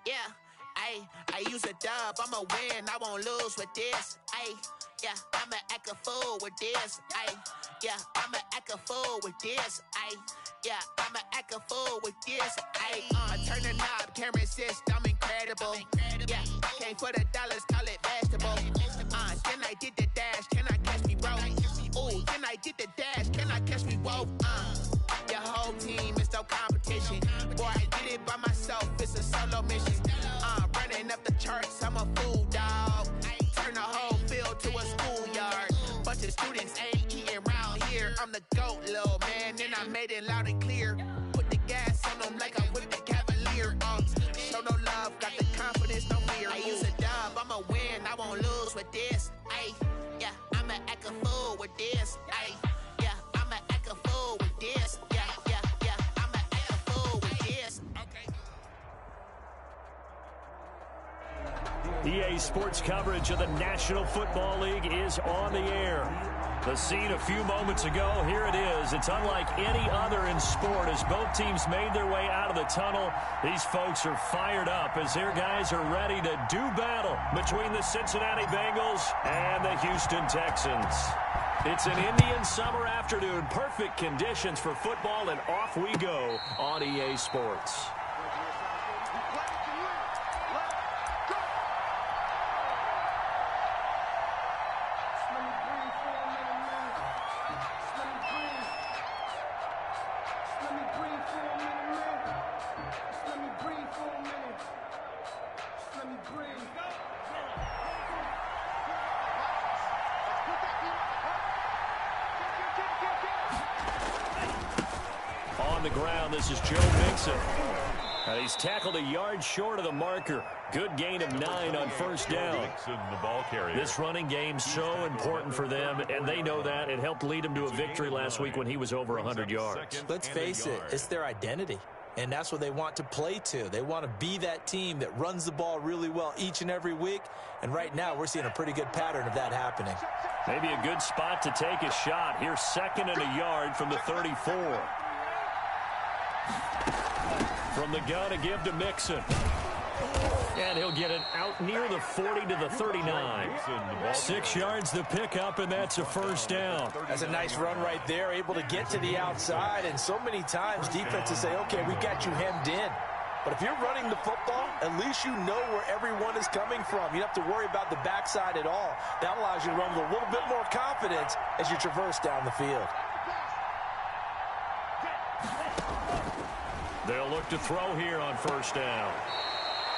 Yeah, I use a dub, I'ma win, I won't lose with this. Yeah, I'ma act a fool with this. Yeah, I'ma act a fool with this. Yeah, I'ma act a fool with this. Turn the knob, can't resist, I'm incredible. Yeah, came for the dollars, call it vegetable. Then I did the dash, can I catch me, bro? Ooh, then I did the dash, can I catch me, whoa? Your whole team is no competition. Boy, I did it by myself, it's a solo mission. Running up the charts, I'm a fool, dog. Turn the whole field to a schoolyard. Bunch of students ain't eating round here. I'm the GOAT, little man, and I made it loud and clear. Put the gas on them like I'm with the Cavalier. Show no love, got the confidence, no fear. I use a dub, I'ma win, I won't lose with this. Yeah, I'ma act a fool with this. Yeah, I'ma act a fool with this. Yeah, I'ma act a fool with this. EA Sports coverage of the National Football League is on the air. The scene a few moments ago, here it is. It's unlike any other in sport as both teams made their way out of the tunnel. These folks are fired up as their guys are ready to do battle between the Cincinnati Bengals and the Houston Texans. It's an Indian summer afternoon, perfect conditions for football, and off we go on EA Sports. On the ground, this is Joe Mixon. And he's tackled a yard short of the marker. Good gain of 9 on first down. This running game so important for them, and they know that. It helped lead them to a victory last week when he was over 100 yards. Let's face it, it's their identity. And that's what they want to play to. They want to be that team that runs the ball really well each and every week. And right now, we're seeing a pretty good pattern of that happening. Maybe a good spot to take a shot. Here's 2nd and a yard from the 34. From the gun, a give to Mixon. And he'll get it out near the 40 to the 39. 6 yards the pickup, and that's a first down. That's a nice run right there, able to get to the outside. And so many times defenses say, okay, we got you hemmed in. But if you're running the football, at least you know where everyone is coming from. You don't have to worry about the backside at all. That allows you to run with a little bit more confidence as you traverse down the field. They'll look to throw here on first down.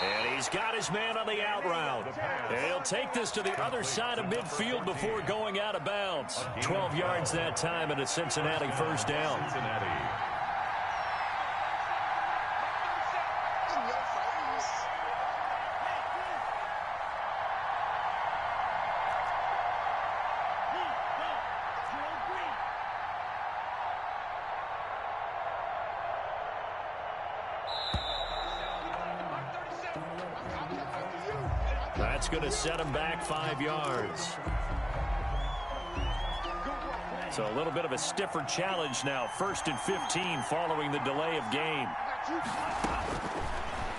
And he's got his man on the out route. And he'll take this to the other side of midfield before going out of bounds. 12 yards that time and a Cincinnati first down. That's going to set him back 5 yards. So a little bit of a stiffer challenge now. 1st and 15 following the delay of game.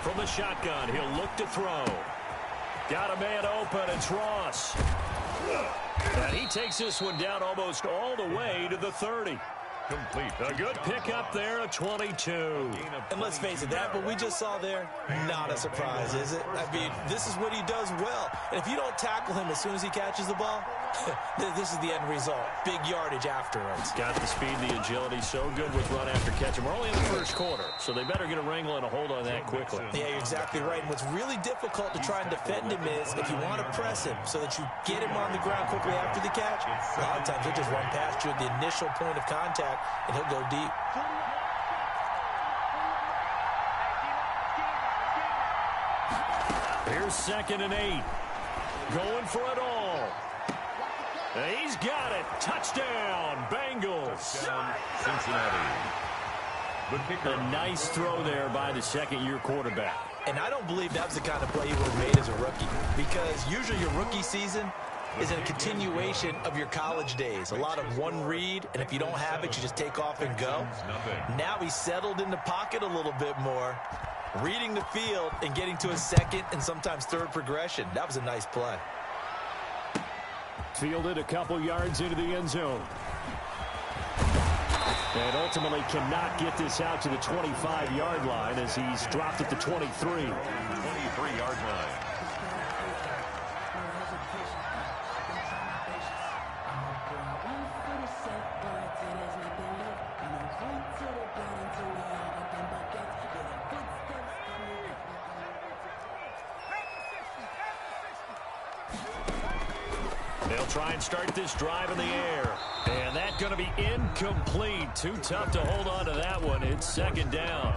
From the shotgun, he'll look to throw. Got a man open, it's Ross. And he takes this one down almost all the way to the 30. Complete. A good pickup there, a 22. And let's face it, that what we just saw there, not a surprise, is it? I mean, this is what he does well. And if you don't tackle him as soon as he catches the ball, this is the end result. Big yardage afterwards. Got the speed, the agility, so good with run after catch. And we're only in the first quarter, so they better get a wrangle and a hold on that quickly. Yeah, you're exactly right. And what's really difficult to try and defend him is if you want to press him so that you get him on the ground quickly after the catch, a lot of times he'll just run past you at the initial point of contact, and he'll go deep. Here's 2nd and 8. Going for it all. And he's got it. Touchdown, Bengals. Cincinnati. A nice throw there by the second-year quarterback. And I don't believe that was the kind of play he would have made as a rookie, because usually your rookie season is a continuation of your college days. A lot of one read, and if you don't have it, you just take off and go. Now he's settled in the pocket a little bit more. reading the field and getting to a second and sometimes third progression. That was a nice play. Fielded a couple yards into the end zone. And ultimately cannot get this out to the 25-yard line as he's dropped at the 23. 23-yard line. They'll try and start this drive in the air. And that's going to be incomplete. Too tough to hold on to that one. It's second down.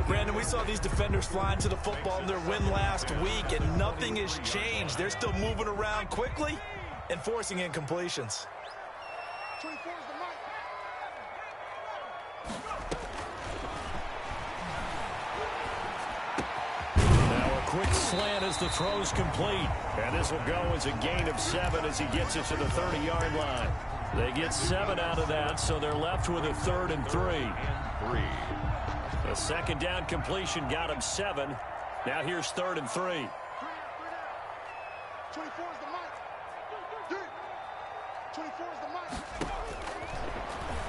Brandon, we saw these defenders flying to the football in their win last week, and nothing has changed. They're still moving around quickly and forcing incompletions. Quick slant as the throw's complete. And this will go as a gain of 7 as he gets it to the 30-yard line. They get 7 out of that, so they're left with a 3rd and 3. A second down completion got him 7. Now here's 3rd and 3. 24 is the mic. 24 is the mic.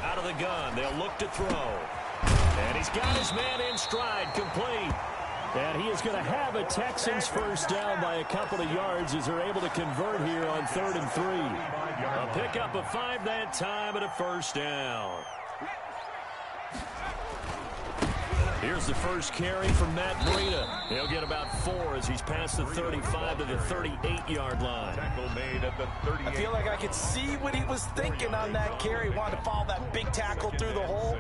Out of the gun, they'll look to throw. And he's got his man in stride, complete. And he is going to have a Texans first down by a couple of yards as they're able to convert here on 3rd and 3. A pickup of 5 that time and a first down. Here's the first carry from Matt Breida. He'll get about 4 as he's past the 35 to the 38-yard line. Tackle made at the 38. I feel like I could see what he was thinking on that carry. Wanted to follow that big tackle through the hole.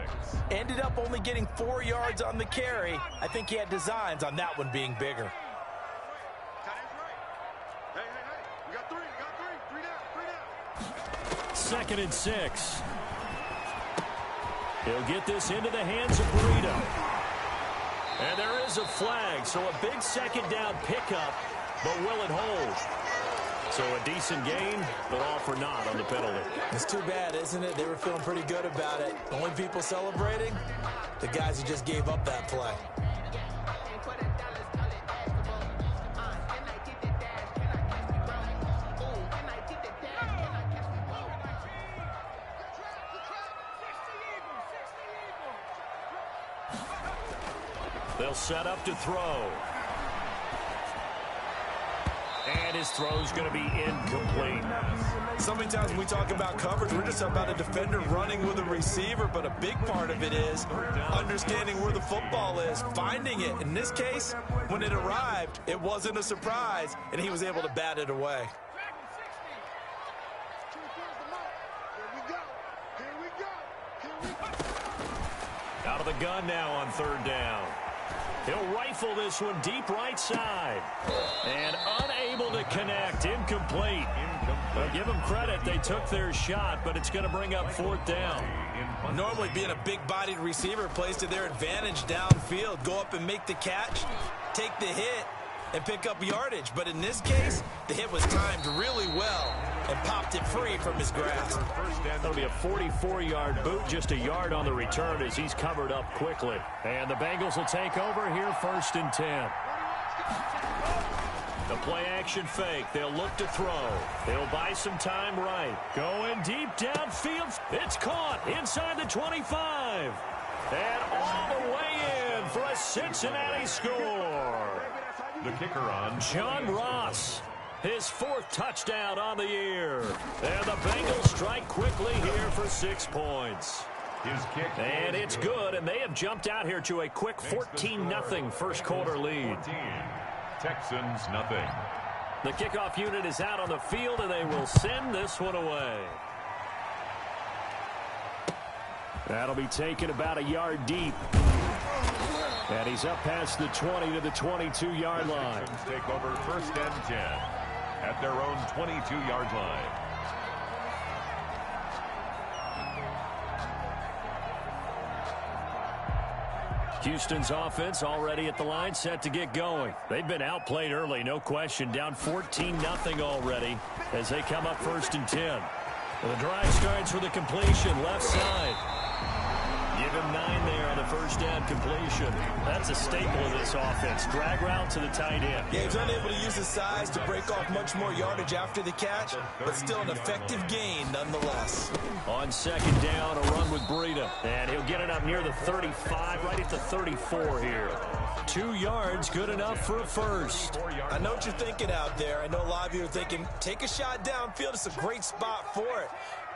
Ended up only getting 4 yards on the carry. I think he had designs on that one being bigger. Hey, you got 3, you got 3 down. 2nd and 6. He'll get this into the hands of Breida. And there is a flag, so a big second down pickup, but will it hold? So a decent gain, but all for naught on the penalty. It's too bad, isn't it? They were feeling pretty good about it. Only people celebrating, the guys who just gave up that play. They'll set up to throw. And his throw's going to be incomplete. So many times when we talk about coverage, we're just about a defender running with a receiver, but a big part of it is understanding where the football is, finding it. In this case, when it arrived, it wasn't a surprise, and he was able to bat it away. Out of the gun now on 3rd down. He'll rifle this one deep right side. And unable to connect. Incomplete. Well, give them credit. They took their shot, but it's going to bring up 4th down. Normally being a big-bodied receiver plays to their advantage downfield. Go up and make the catch, take the hit, and pick up yardage. But in this case, the hit was timed really well and popped it free from his grasp. That'll be a 44-yard boot, just a yard on the return as he's covered up quickly. And the Bengals will take over here 1st and 10. The play-action fake. They'll look to throw. They'll buy some time right. Going deep downfield. It's caught inside the 25. And all the way in for a Cincinnati score. The kicker on. John Ross. His 4th touchdown on the year. And the Bengals strike quickly here for 6 points. His kick. And it's good, and they have jumped out here to a quick 14-0 first quarter lead. 14. Texans nothing. The kickoff unit is out on the field, and they will send this one away. That'll be taken about a yard deep. And he's up past the 20 to the 22-yard line. Texans take over 1st and 10 at their own 22-yard line. Houston's offense already at the line, set to get going. They've been outplayed early, no question. Down 14-0 already as they come up 1st and 10. The drive starts with a completion left side. Give him 9 there on the first down completion. That's a staple of this offense. Drag route to the tight end. Yeah, he's unable to use his size to break off much more yardage after the catch, but still an effective gain nonetheless. On second down, a run with Breida. And he'll get it up near the 35, right at the 34 here. 2 yards, good enough for a first. I know what you're thinking out there. I know a lot of you are thinking, take a shot downfield. It's a great spot for it.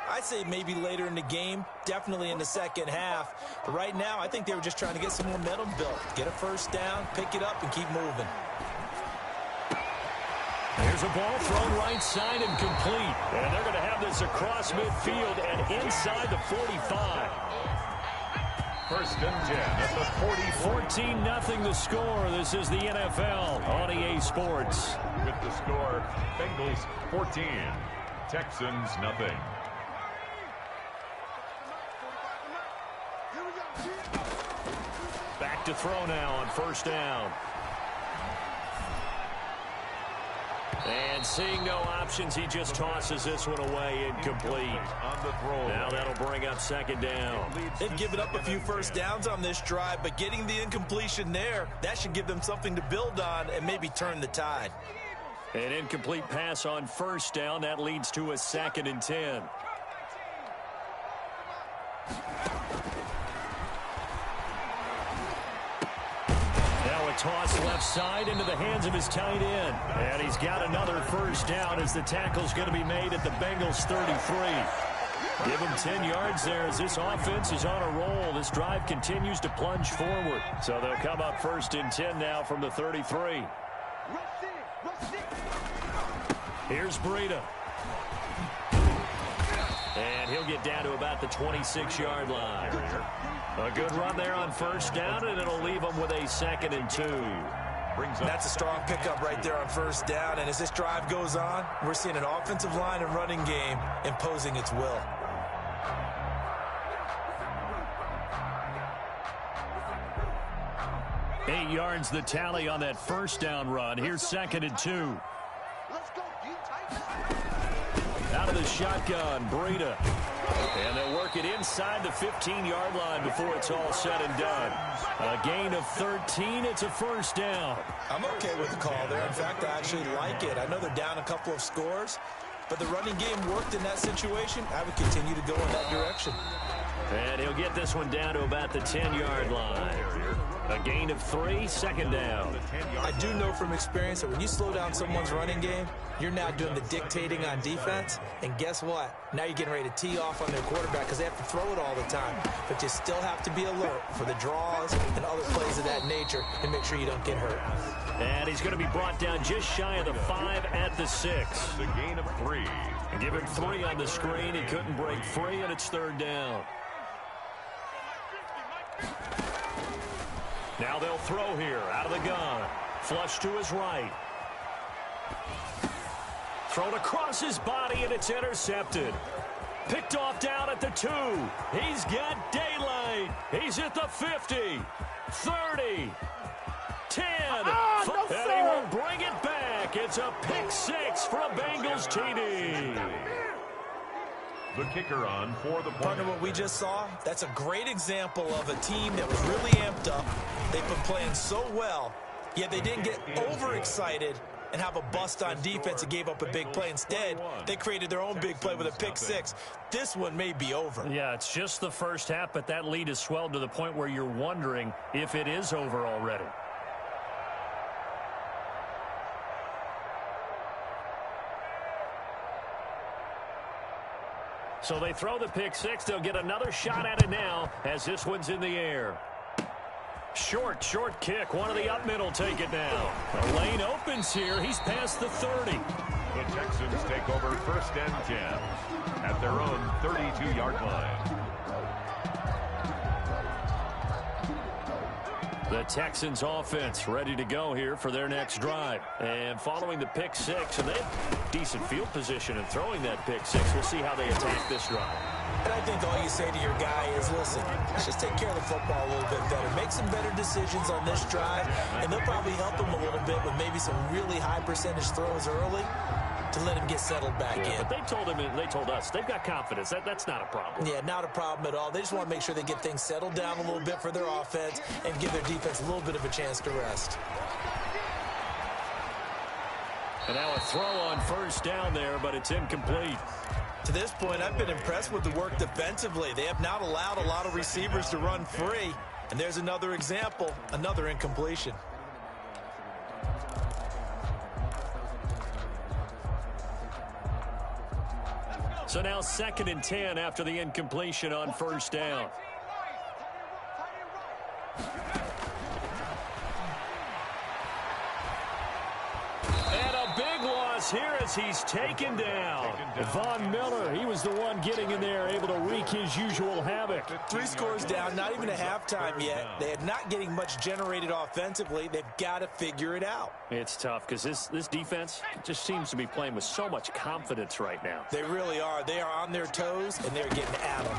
I'd say maybe later in the game, definitely in the second half. But right now, I think they were just trying to get some momentum built. Get a first down, pick it up, and keep moving. Here's a ball thrown right side and complete. And they're going to have this across midfield and inside the 45. First and 10 at the 14-0 the score. This is the NFL on EA Sports. With the score, Bengals 14, Texans nothing. Back to throw now on first down. And seeing no options, he just tosses this one away, incomplete. Now that'll bring up second down. They've given up a few first downs on this drive, but getting the incompletion there, that should give them something to build on and maybe turn the tide. An incomplete pass on first down. That leads to a 2nd and 10. Toss left side into the hands of his tight end. And he's got another first down as the tackle's going to be made at the Bengals 33. Give him 10 yards there as this offense is on a roll. This drive continues to plunge forward. So they'll come up first and 10 now from the 33. Here's Breida. And he'll get down to about the 26-yard line. A good run there on first down, and it'll leave them with a 2nd and 2. That's a strong pickup right there on first down, and as this drive goes on, we're seeing an offensive line and running game imposing its will. Eight yards the tally on that first down run. Here's 2nd and 2. Out of the shotgun, Breida. And they'll work it inside the 15-yard line before it's all said and done. A gain of 13. It's a first down. I'm okay with the call there. In fact, I actually like it. I know they're down a couple of scores, but the running game worked in that situation. I would continue to go in that direction. And he'll get this one down to about the 10-yard line. A gain of 3, 2nd down. I do know from experience that when you slow down someone's running game, you're now doing the dictating on defense. And guess what? Now you're getting ready to tee off on their quarterback because they have to throw it all the time. But you still have to be alert for the draws and other plays of that nature and make sure you don't get hurt. And he's going to be brought down just shy of the 5 at the 6. The gain of 3. And give him 3 on the screen. He couldn't break free, and it's 3rd down. Now they'll throw here out of the gun. Flush to his right. Thrown across his body, and it's intercepted. Picked off down at the 2. He's got daylight. He's at the 50, 30, 10. No, and he will bring it back. It's a pick 6 from Bengals TD. The kicker on for the Partner, what we just saw, that's a great example of a team that was really amped up. They've been playing so well, yet they didn't get overexcited and have a bust on defense and gave up a big play. Instead, they created their own big play with a pick 6. This one may be over. Yeah, it's just the first half, but that lead has swelled to the point where you're wondering if it is over already. So they throw the pick 6. They'll get another shot at it now as this one's in the air. Short kick. One of the up middle take it now. The lane opens here. He's past the 30. The Texans take over first and 10 at their own 32-yard line. The Texans offense ready to go here for their next drive. And following the pick 6, and they have decent field position in throwing that pick 6. We'll see how they attack this drive. And I think all you say to your guy is, listen, let's just take care of the football a little bit better. Make some better decisions on this drive, and they'll probably help him a little bit with maybe some really high percentage throws early. to let him get settled back in. But they told us they've got confidence. That's not a problem. Yeah, not a problem at all. They just want to make sure they get things settled down a little bit for their offense and give their defense a little bit of a chance to rest. And now a throw on first down there, but it's incomplete. To this point, I've been impressed with the work defensively. They have not allowed a lot of receivers to run free. And there's another example, another incompletion. So now 2nd and 10 after the incompletion on first down. And a big loss here as he's taken down. Von Miller, he was the one getting in there, able to wreak his usual havoc. 3 scores down, not even a halftime yet. They are not getting much generated offensively. They've got to figure it out. It's tough because this defense just seems to be playing with so much confidence right now. They really are. They are on their toes, and they're getting at them.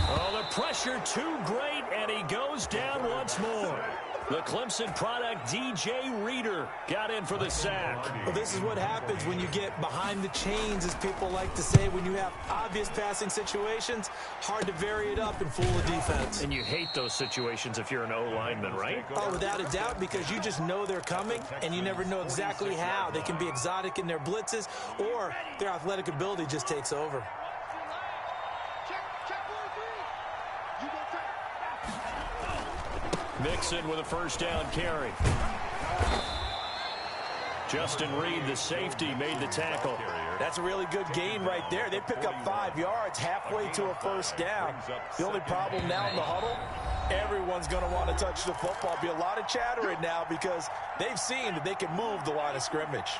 Oh, the pressure too great, and he goes down once more. The Clemson product, DJ Reader, got in for the sack. Well, this is what happens when you get behind the chains, as people like to say. When you have obvious passing situations, hard to vary it up and fool the defense. And you hate those situations if you're an O-lineman, right? Oh, without a doubt, because you just know they're coming, and you never know exactly how. They can be exotic in their blitzes, or their athletic ability just takes over. Mixon with a first down carry. Justin Reed, the safety, made the tackle. That's a really good gain right there. They pick up 5 yards halfway to a first down. The only problem now in the huddle, everyone's going to want to touch the football. Be a lot of chattering now because they've seen that they can move the line of scrimmage.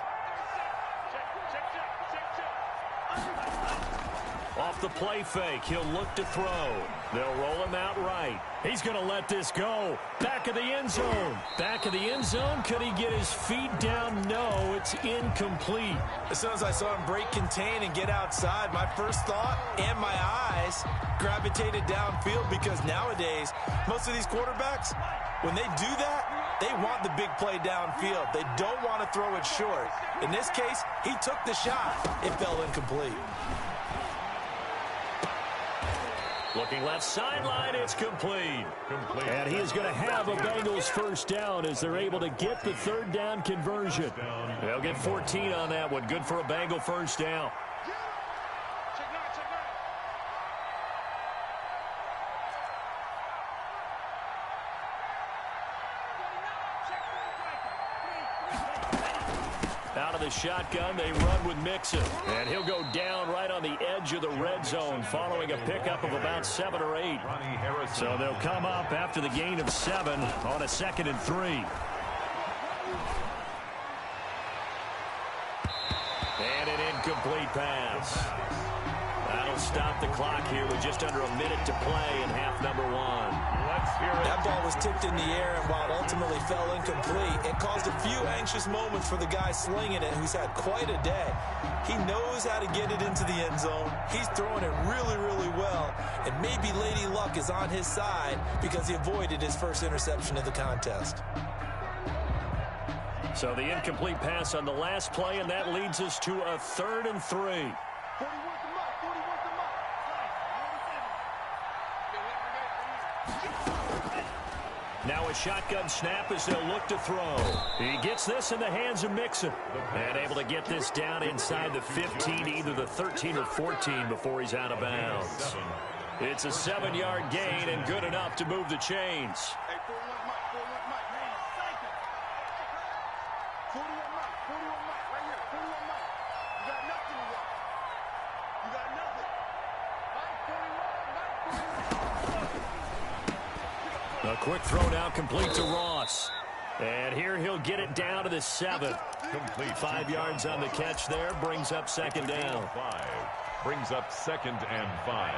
Off the play fake, he'll look to throw. They'll roll him out right. He's going to let this go. Back of the end zone. Back of the end zone. Could he get his feet down? No, it's incomplete. As soon as I saw him break contain and get outside, my first thought and my eyes gravitated downfield because nowadays, most of these quarterbacks, when they do that, they want the big play downfield. They don't want to throw it short. In this case, he took the shot. It fell incomplete. Looking left sideline, it's complete. And he is going to have a Bengals first down as they're able to get the 3rd down conversion. They'll get 14 on that one. Good for a Bengal first down. Out of the shotgun, they run with Mixon. And he'll go down right on the edge of the red zone following a pickup of about 7 or 8. So they'll come up after the gain of 7 on a 2nd and 3. And an incomplete pass. That'll stop the clock here with just under a minute to play in half number 1. That ball was tipped in the air, and while it ultimately fell incomplete, it caused a few anxious moments for the guy slinging it, who's had quite a day. He knows how to get it into the end zone. He's throwing it really, really well, and maybe Lady Luck is on his side because he avoided his first interception of the contest. So the incomplete pass on the last play, and that leads us to a 3rd and 3. Now a shotgun snap as they'll look to throw. He gets this in the hands of Mixon. And able to get this down inside the 15, either the 13 or 14 before he's out of bounds. It's a 7-yard gain and good enough to move the chains. A quick throw now complete to Ross. And here he'll get it down to the 7. Complete. 5 yards on the catch there. Brings up 2nd down. 5. Brings up 2nd and 5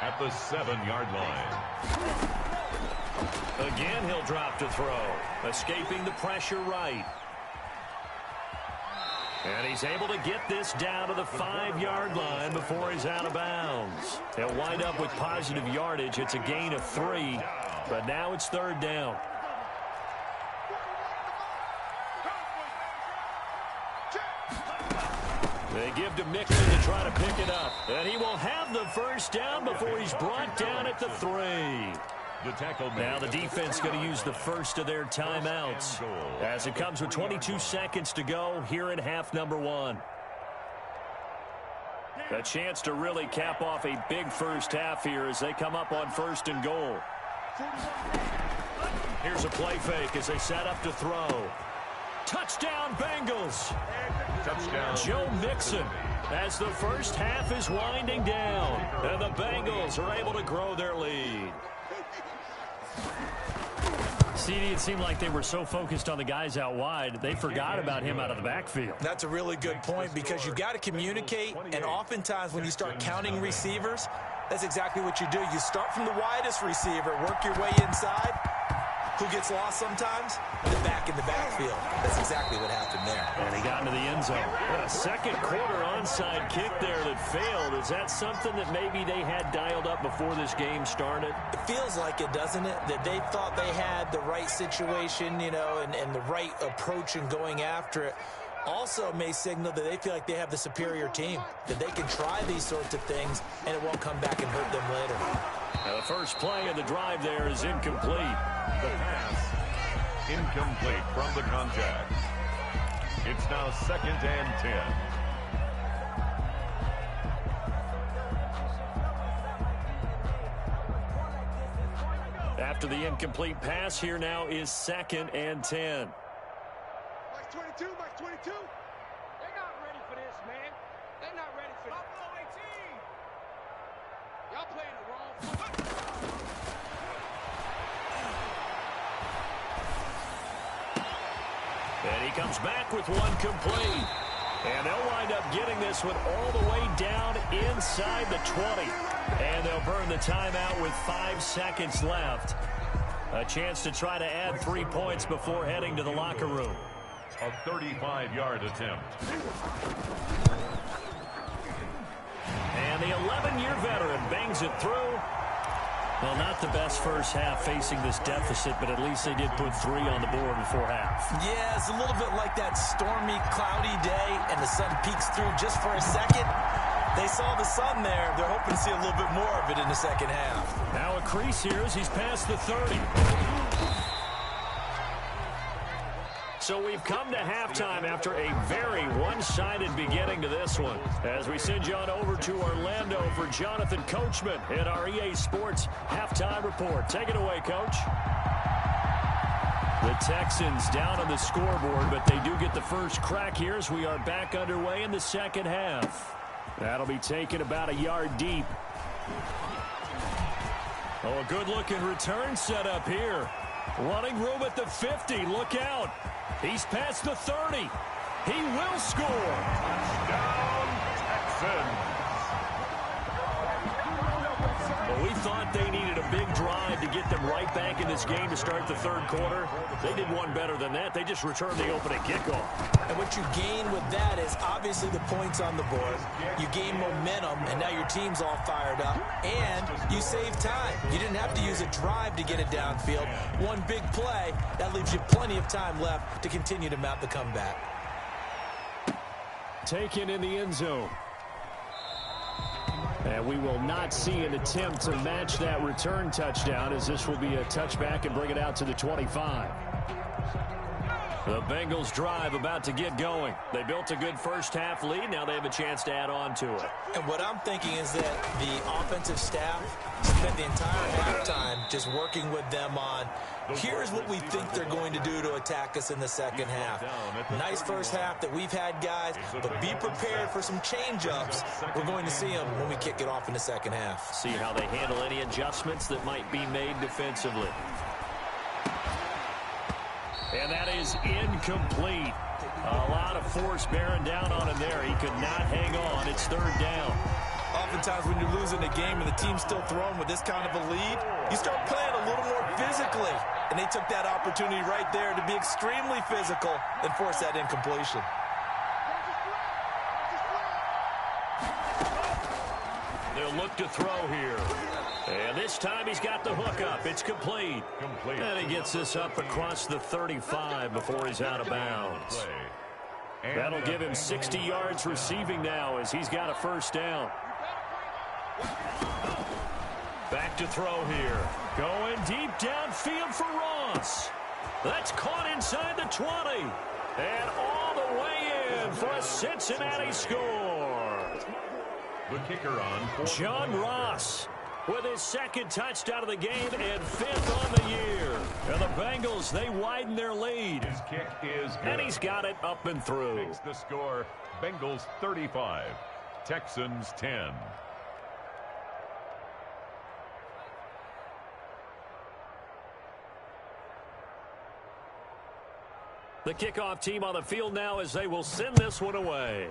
at the 7-yard line. Again, he'll drop to throw. Escaping the pressure right. And he's able to get this down to the 5-yard line before he's out of bounds. They'll wind up with positive yardage. It's a gain of 3. But now it's 3rd down. They give to Mixon to try to pick it up. And he will have the first down before he's brought down at the 3. Now the defense going to use the first of their timeouts as it comes with 22 seconds to go here in half number 1. A chance to really cap off a big first half here as they come up on 1st and goal. Here's a play fake as they set up to throw. Touchdown Bengals. Touchdown. Joe Mixon as the first half is winding down. And the Bengals are able to grow their lead. CD, it seemed like they were so focused on the guys out wide, they forgot about him out of the backfield. That's a really good point because you've got to communicate, and oftentimes when you start counting receivers, that's exactly what you do. You start from the widest receiver, work your way inside. Who gets lost sometimes? The back in the backfield. That's exactly what happened there. And he got into the end zone. But a second quarter onside kick there that failed. Is that something that maybe they had dialed up before this game started? It feels like it, doesn't it? That they thought they had the right situation, you know, and the right approach in going after it. Also may signal that they feel like they have the superior team, that they can try these sorts of things and it won't come back and hurt them later. Now the first play of the drive there is incomplete. The pass incomplete from the contact. It's now 2nd and 10. After the incomplete pass, here now is 2nd and 10. Mike 22, Mike 22. They're not ready for this, man. They're not ready for this. Buffalo 18. Y'all playing the wrong foot. And he comes back with one complete. And they'll wind up getting this one all the way down inside the 20. And they'll burn the timeout with 5 seconds left. A chance to try to add 3 points before heading to the locker room. A 35-yard attempt. And the 11-year veteran bangs it through. Well, not the best first half facing this deficit, but at least they did put 3 on the board before half. Yeah, it's a little bit like that stormy, cloudy day, and the sun peeks through just for a second. They saw the sun there. They're hoping to see a little bit more of it in the second half. Now a crease here as he's past the 30. So we've come to halftime after a very one-sided beginning to this one. As we send you on over to Orlando for Jonathan Coachman in our EA Sports Halftime Report. Take it away, Coach. The Texans down on the scoreboard, but they do get the first crack here as we are back underway in the second half. That'll be taken about a yard deep. Oh, a good-looking return set up here. Running room at the 50. Look out. He's past the 30. He will score. Touchdown, Texans. Well, we thought they needed a big drive to get them right back in this game to start the third quarter. They did one better than that. They just returned the opening kickoff. And what you gain with that is obviously the points on the board. You gain momentum, and now your team's all fired up. And you save time. You didn't have to use a drive to get it downfield. One big play, that leaves you plenty of time left to continue to mount the comeback. Taken in the end zone. And we will not see an attempt to match that return touchdown, as this will be a touchback and bring it out to the 25. The Bengals drive about to get going. They built a good first half lead. Now they have a chance to add on to it. And what I'm thinking is that the offensive staff spent the entire halftime just working with them on, here's what we think they're going to do to attack us in the second half. Nice first half that we've had, guys, but be prepared for some change-ups. We're going to see them when we kick it off in the second half. See how they handle any adjustments that might be made defensively. And that is incomplete. A lot of force bearing down on him there. He could not hang on. It's third down. Oftentimes when you're losing a game and the team's still throwing with this kind of a lead, you start playing a little more physically. And they took that opportunity right there to be extremely physical and force that incompletion. They'll look to throw here. And this time he's got the hook up. It's complete. And he gets this up across the 35 before he's out of bounds. That'll give him 60 yards receiving now as he's got a first down. Back to throw here. Going deep downfield for Ross. That's caught inside the 20. And all the way in for a Cincinnati score. The kicker on. John Ross with his second touchdown of the game and 5th on the year. And the Bengals, they widen their lead. His kick is good. And he's got it up and through. Makes the score Bengals 35, Texans 10. The kickoff team on the field now as they will send this one away.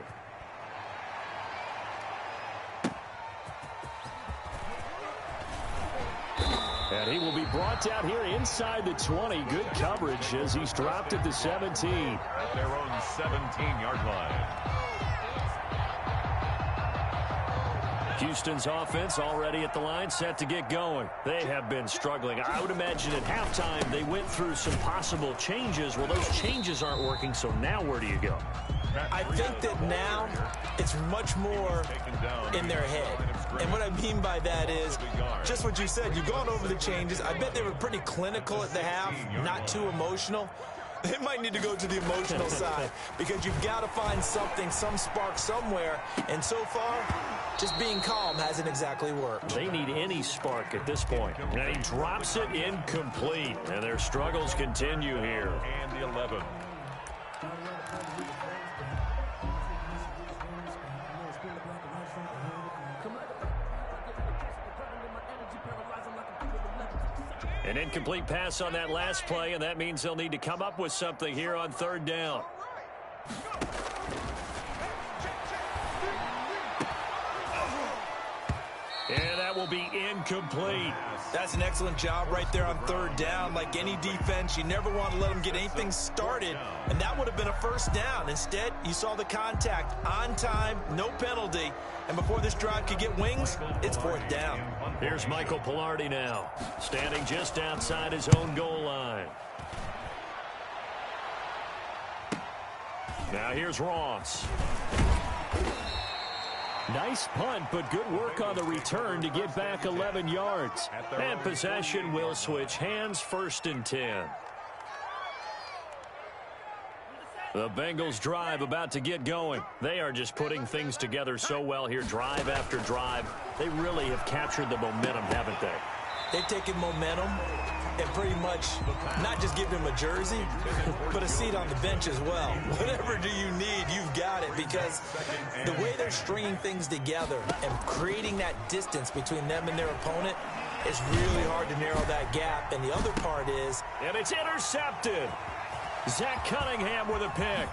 And he will be brought down here inside the 20. Good coverage as he's dropped at the 17. At their own 17-yard line. Houston's offense already at the line, set to get going. They have been struggling. I would imagine at halftime they went through some possible changes. Well, those changes aren't working, so now where do you go? I think that now it's much more in their head. And what I mean by that is just what you said. You've gone over the changes. I bet they were pretty clinical at the half, not too emotional. They might need to go to the emotional side because you've got to find something, some spark somewhere. And so far, just being calm hasn't exactly worked. They need any spark at this point. And he drops it incomplete. And their struggles continue here. And the 11. An incomplete pass on that last play, and that means they'll need to come up with something here on 3rd down. And that will be incomplete. That's an excellent job right there on 3rd down. Like any defense, you never want to let them get anything started, and that would have been a first down. Instead, you saw the contact on time, no penalty, and before this drive could get wings, it's 4th down. Here's Michael Pilardi now, standing just outside his own goal line. Now here's Ross. Nice punt, but good work on the return to get back 11 yards. And possession will switch hands, 1st and 10. The Bengals drive about to get going. They are just putting things together so well here, drive after drive. They really have captured the momentum, haven't they? They've taken momentum and pretty much not just give him a jersey, but a seat on the bench as well. Whatever do you need, you've got it, because the way they're stringing things together and creating that distance between them and their opponent, it's really hard to narrow that gap. And the other part is... And it's intercepted. Zach Cunningham with a pick.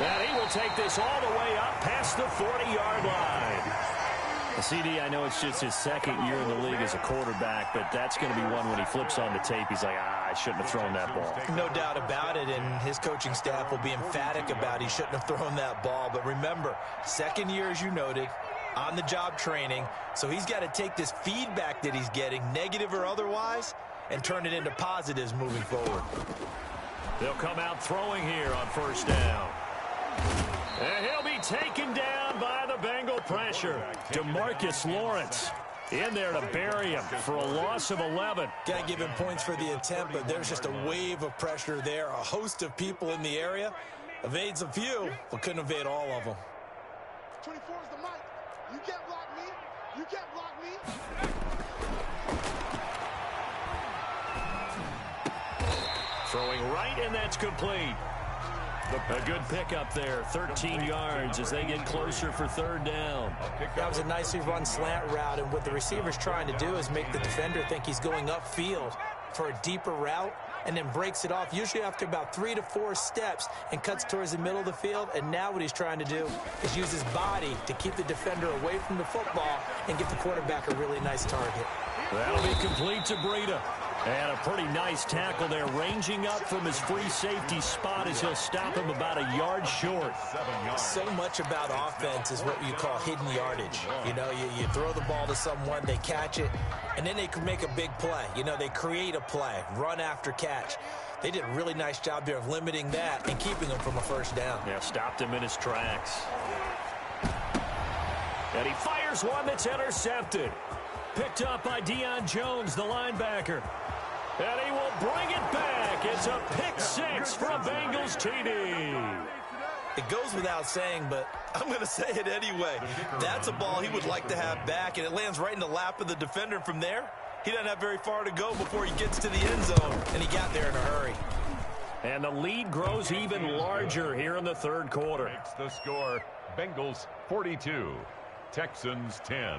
And he will take this all the way up past the 40-yard line. CD, I know it's just his 2nd year in the league as a quarterback, but that's going to be one when he flips on the tape. He's like, I shouldn't have thrown that ball. No doubt about it, and his coaching staff will be emphatic about he shouldn't have thrown that ball. But remember, 2nd year, as you noted, on-the-job training, so he's got to take this feedback that he's getting, negative or otherwise, and turn it into positives moving forward. They'll come out throwing here on 1st down. And he'll be taken down by the Bengal pressure. DeMarcus Lawrence in there to bury him for a loss of 11. Got to give him points for the attempt, but there's just a wave of pressure there. A host of people in the area. Evades a few, but couldn't evade all of them. 24 is the mic. You can't block me. You can't block me. Throwing right, and that's complete. A good pickup there, 13 yards as they get closer for 3rd down. That was a nicely run slant route, and what the receiver's trying to do is make the defender think he's going upfield for a deeper route, and then breaks it off, usually after about 3 to 4 steps, and cuts towards the middle of the field. And now what he's trying to do is use his body to keep the defender away from the football and give the quarterback a really nice target. That'll be complete to Breida. And a pretty nice tackle there, ranging up from his free safety spot as he'll stop him about a yard short. So much about offense is what you call hidden yardage. You know, you throw the ball to someone, they catch it, and then they can make a big play. You know, they create a play, run after catch. They did a really nice job there of limiting that and keeping him from a first down. Yeah, stopped him in his tracks. And he fires one that's intercepted. Picked up by Deion Jones, the linebacker. And he will bring it back. It's a pick six for a Bengals TD. It goes without saying, but I'm going to say it anyway. That's a ball he would like to have back, and it lands right in the lap of the defender from there. He doesn't have very far to go before he gets to the end zone, and he got there in a hurry. And the lead grows even larger here in the third quarter. Makes the score, Bengals 42, Texans 10.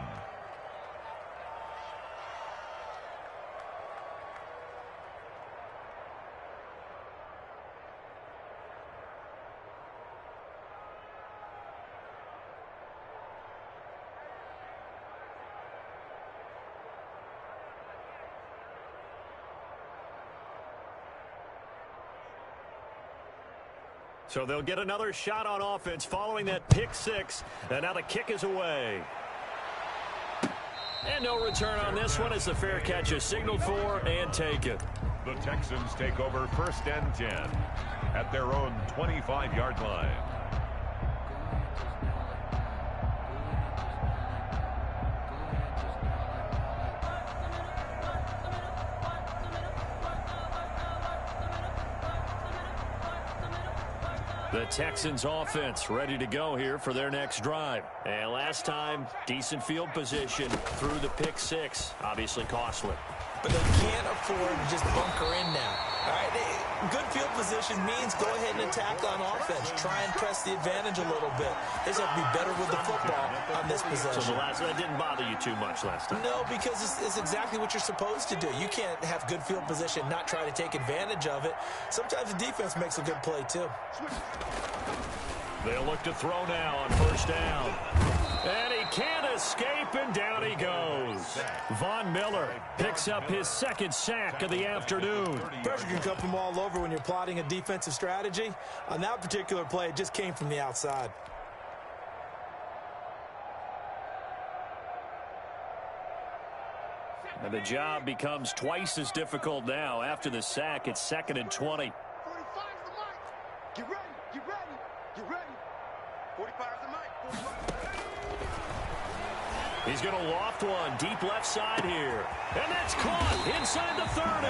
So they'll get another shot on offense following that pick six. And now the kick is away. And no return on this one as the fair catch is signaled for and taken. The Texans take over 1st and 10 at their own 25-yard line. The Texans offense ready to go here for their next drive. And last time, decent field position through the pick six. Obviously costly. But they can't afford to just bunker in now. All right, good field position means go ahead and attack on offense. Try and press the advantage a little bit. They just have to be better with the football on this possession. So that didn't bother you too much last time? No, because it's exactly what you're supposed to do. You can't have good field position, not try to take advantage of it. Sometimes the defense makes a good play, too. They'll look to throw now on first down. And he can't escape, and down he goes. Von Miller picks up his second sack of the afternoon. Pressure can come from all over when you're plotting a defensive strategy. On that particular play, it just came from the outside. And the job becomes twice as difficult now. After the sack, it's 2nd and 20. 45's the mic. Get ready, get ready, get ready. 45's the mic. 45. He's going to loft one deep left side here. And that's caught inside the 30.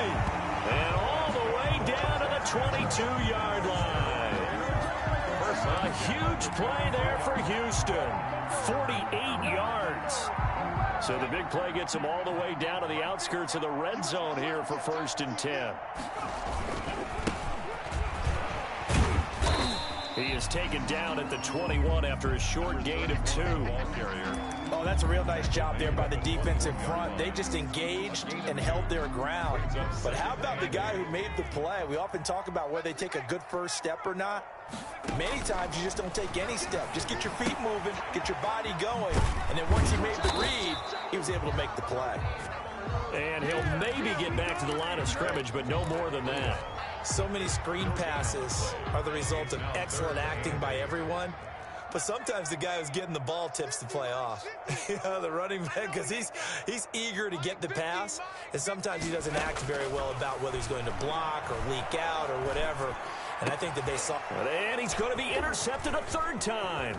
And all the way down to the 22-yard line. A huge play there for Houston. 48 yards. So the big play gets him all the way down to the outskirts of the red zone here for 1st and 10. He is taken down at the 21 after a short gain of 2. Oh, that's a real nice job there by the defensive front. They just engaged and held their ground. But how about the guy who made the play? We often talk about whether they take a good first step or not. Many times you just don't take any step. Just get your feet moving, get your body going. And then once he made the read, he was able to make the play. And he'll maybe get back to the line of scrimmage, but no more than that. So many screen passes are the result of excellent acting by everyone. But sometimes the guy who's getting the ball tips the play off. You know, the running back, because he's eager to get the pass, and sometimes he doesn't act very well about whether he's going to block or leak out or whatever. And I think that they saw. And he's going to be intercepted a 3rd time.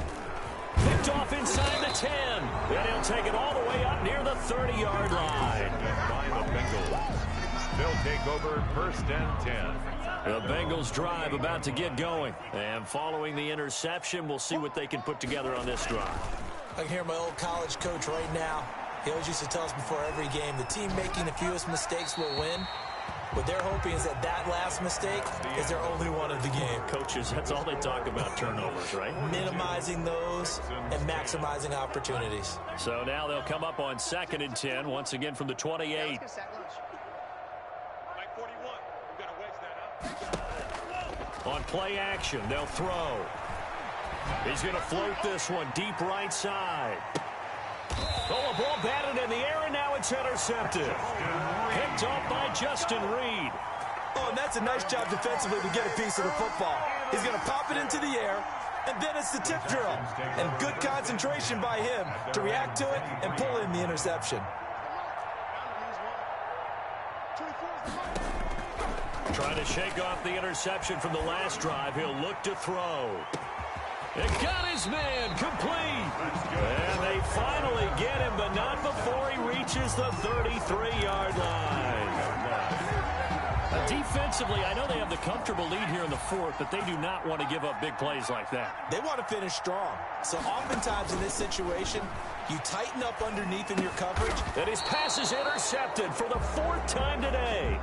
Picked off inside the 10. And he'll take it all the way up near the 30-yard line. By the Bengals. They'll take over 1st and 10. The Bengals drive about to get going. And following the interception, we'll see what they can put together on this drive. I can hear my old college coach right now. He always used to tell us before every game, the team making the fewest mistakes will win. What they're hoping is that last mistake is their only one of the game. Coaches, that's all they talk about, turnovers, right? Minimizing those and maximizing opportunities. So now they'll come up on 2nd and 10, once again from the 28. Mike 41. We've got to wedge that up. On play action, they'll throw. He's going to float this one deep right side. Oh, a ball batted in the air, and now it's it's intercepted. Picked off by Justin Reed. Oh, and that's a nice job defensively to get a piece of the football. He's going to pop it into the air, and then it's the tip drill. And good concentration by him to react to it and pull in the interception. Trying to shake off the interception from the last drive. He'll look to throw. It got his man complete. And they finally get him, but not before he reaches the 33-yard line. Defensively, I know they have the comfortable lead here in the fourth, but they do not want to give up big plays like that. They want to finish strong. So oftentimes in this situation, you tighten up underneath in your coverage. And his pass is intercepted for the fourth time today.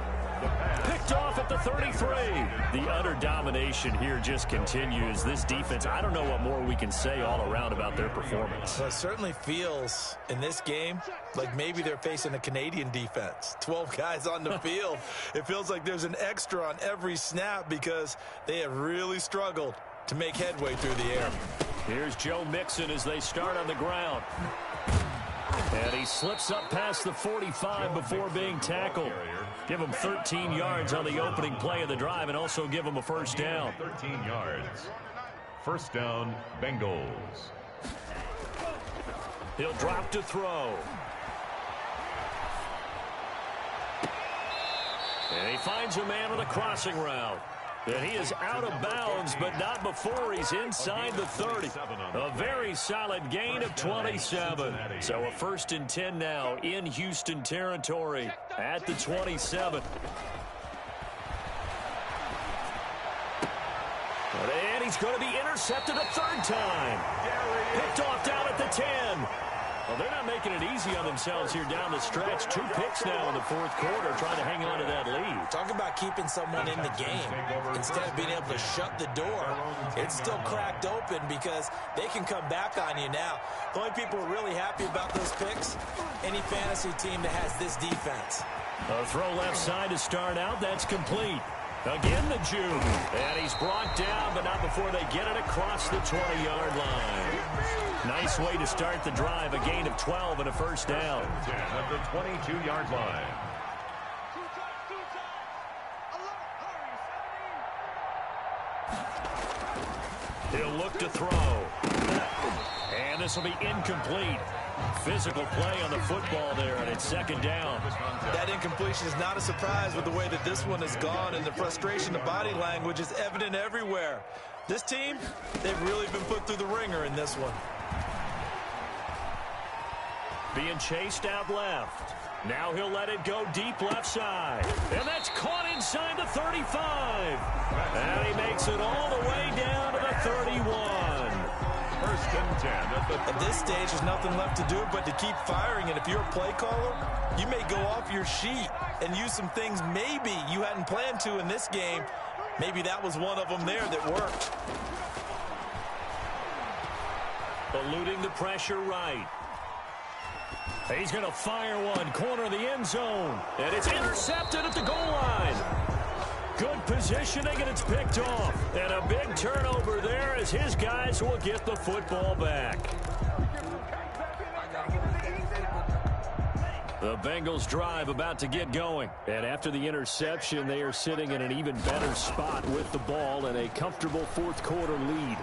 Picked off at the 33. The utter domination here just continues. This defense, I don't know what more we can say all around about their performance. Well, it certainly feels in this game like maybe they're facing a Canadian defense. 12 guys on the field. It feels like there's an extra on every snap because they have really struggled to make headway through the air. Here's Joe Mixon as they start on the ground. And he slips up past the 45 before being tackled. Give him 13 yards on the opening play of the drive and also give him a first down. 13 yards. First down, Bengals. He'll drop to throw. And he finds a man on the crossing route. And he is out of bounds, but not before he's inside the 30. A very solid gain of 27. So a 1st and 10 now in Houston territory at the 27. And he's going to be intercepted a third time. Picked off down at the 10. Well, they're not making it easy on themselves here down the stretch. 2 picks now in the fourth quarter, trying to hang on to that lead. Talk about keeping someone in the game. Instead of being able to shut the door, it's still cracked open because they can come back on you now. The only people who are really happy about those picks, any fantasy team that has this defense. A throw left side to start out. That's complete. Again, the Jew. And he's brought down, but not before they get it across the 20-yard line. Nice way to start the drive. A gain of 12 and a first down. 10 at the 22-yard line. He'll look to throw. And this will be incomplete. Physical play on the football there, and it's second down. That incompletion is not a surprise with the way that this one has gone, and the frustration, the body language is evident everywhere. This team, they've really been put through the ringer in this one. Being chased out left. Now he'll let it go deep left side. And that's caught inside the 35. And he makes it all the way down to the 31. First and 10 at this stage, there's nothing left to do but to keep firing. And if you're a play caller, you may go off your sheet and use some things maybe you hadn't planned to in this game. Maybe that was one of them there that worked. Eluding the pressure right. He's going to fire one, corner of the end zone. And it's intercepted at the goal line. Good positioning, and it's picked off. And a big turnover there as his guys will get the football back. The Bengals drive about to get going. And after the interception, they are sitting in an even better spot with the ball and a comfortable fourth quarter lead.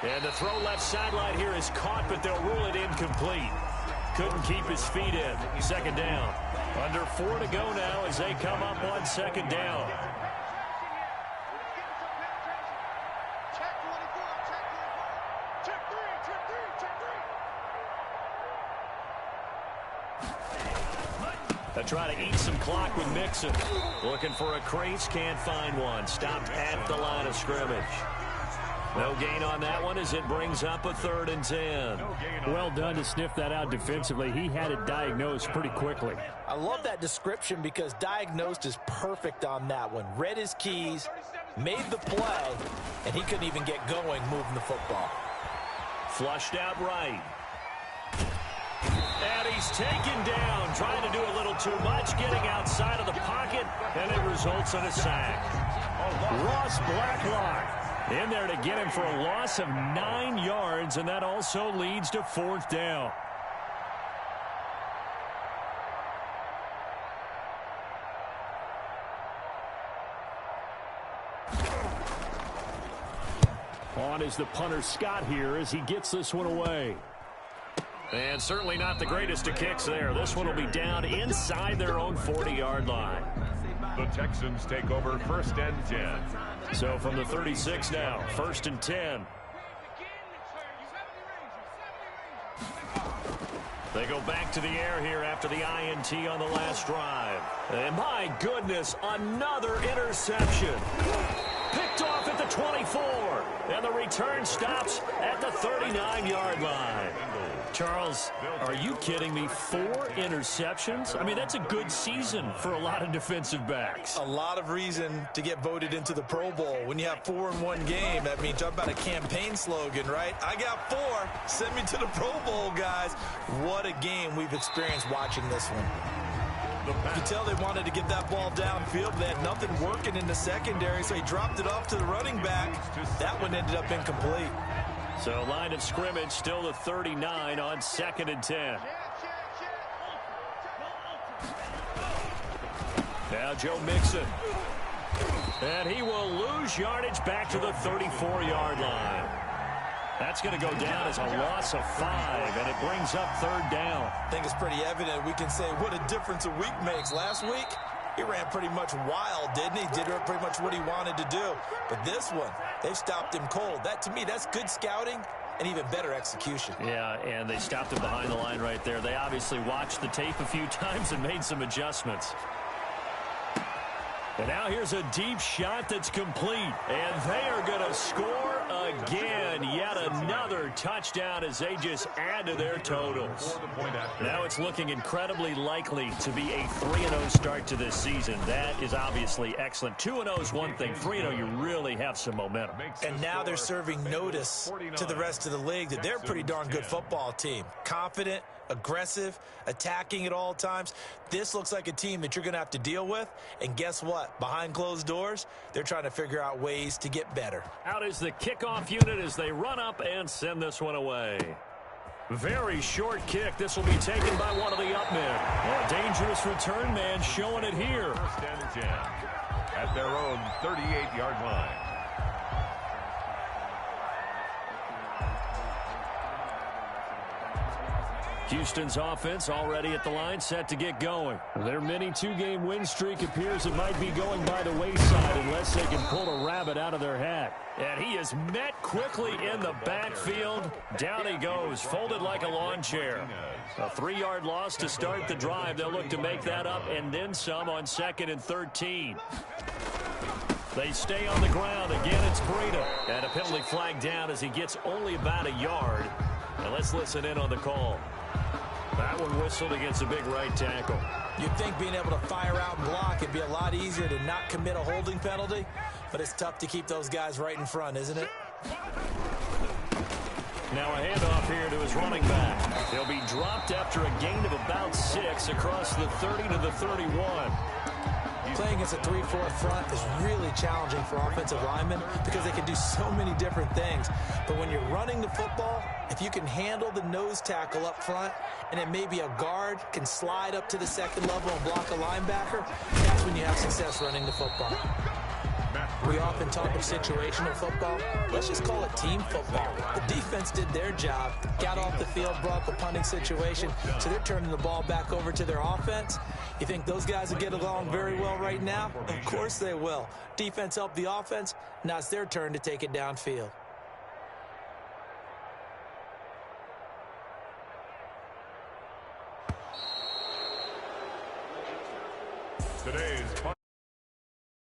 And the throw left sideline here is caught, but they'll rule it incomplete. Couldn't keep his feet in. Second down. Under 4 to go now as they come up on second down. They try to eat some clock with Mixon. Looking for a crease, can't find one. Stopped at the line of scrimmage. No gain on that one as it brings up a 3rd and 10. Well done to sniff that out defensively. He had it diagnosed pretty quickly. I love that description because diagnosed is perfect on that one. Read his keys, made the play, and he couldn't even get going moving the football. Flushed out right. And he's taken down, trying to do a little too much, getting outside of the pocket, and it results in a sack. Ross Blacklock in there to get him for a loss of 9 yards, and that also leads to 4th down. on is the punter Scott here as he gets this one away. And certainly not the greatest of kicks there. This one will be down inside their own 40-yard line. The Texans take over 1st and 10. So from the 36 now, 1st and 10. They go back to the air here after the INT on the last drive. And my goodness, another interception. Picked off at the 24. And the return stops at the 39-yard line. Charles, are you kidding me? 4 interceptions? I mean, that's a good season for a lot of defensive backs. A lot of reason to get voted into the Pro Bowl. When you have 4 in one game, I mean, talk about a campaign slogan, right? I got 4. Send me to the Pro Bowl, guys. What a game we've experienced watching this one. You can tell they wanted to get that ball downfield. They had nothing working in the secondary, so he dropped it off to the running back. That one ended up incomplete. So line of scrimmage still the 39 on 2nd and 10. Now Joe Mixon. And he will lose yardage back to the 34-yard line. That's going to go down as a loss of 5, and it brings up 3rd down. I think it's pretty evident. We can say what a difference a week makes. Last week, he ran pretty much wild, didn't he? Did pretty much what he wanted to do. But this one, they've stopped him cold. That, to me, that's good scouting and even better execution. Yeah, and they stopped him behind the line right there. They obviously watched the tape a few times and made some adjustments. And now here's a deep shot that's complete. And they are going to score again. Yet another touchdown as they just add to their totals. Now it's looking incredibly likely to be a 3-0 start to this season. That is obviously excellent. 2-0 is one thing. 3-0, you really have some momentum. And now they're serving notice to the rest of the league that they're a pretty darn good football team. Confident, aggressive, attacking at all times. This looks like a team that you're going to have to deal with. And guess what? Behind closed doors, they're trying to figure out ways to get better. Out is the kickoff unit as they run up and send this one away. Very short kick. This will be taken by one of the up men. A dangerous return man showing it here. 1st and 10 at their own 38-yard line. Houston's offense already at the line, set to get going. Their mini 2-game win streak appears it might be going by the wayside unless they can pull a rabbit out of their hat. And he is met quickly in the backfield. Down he goes, folded like a lawn chair. A 3-yard loss to start the drive. They'll look to make that up and then some on 2nd and 13. They stay on the ground. Again, it's Breida. And a penalty flag down as he gets only about a yard. And let's listen in on the call. That one whistled against a big right tackle. You'd think being able to fire out and block it'd be a lot easier to not commit a holding penalty, but it's tough to keep those guys right in front, isn't it? Now a handoff here to his running back. He'll be dropped after a gain of about 6 across the 30 to the 31. Playing against a 3-4 front is really challenging for offensive linemen because they can do so many different things. But when you're running the football, if you can handle the nose tackle up front and then maybe a guard can slide up to the 2nd level and block a linebacker, that's when you have success running the football. We often talk of situational football. Let's just call it team football. The defense did their job, got off the field, brought the punting situation, so they're turning the ball back over to their offense. You think those guys will get along very well right now? Of course they will. Defense helped the offense. Now it's their turn to take it downfield.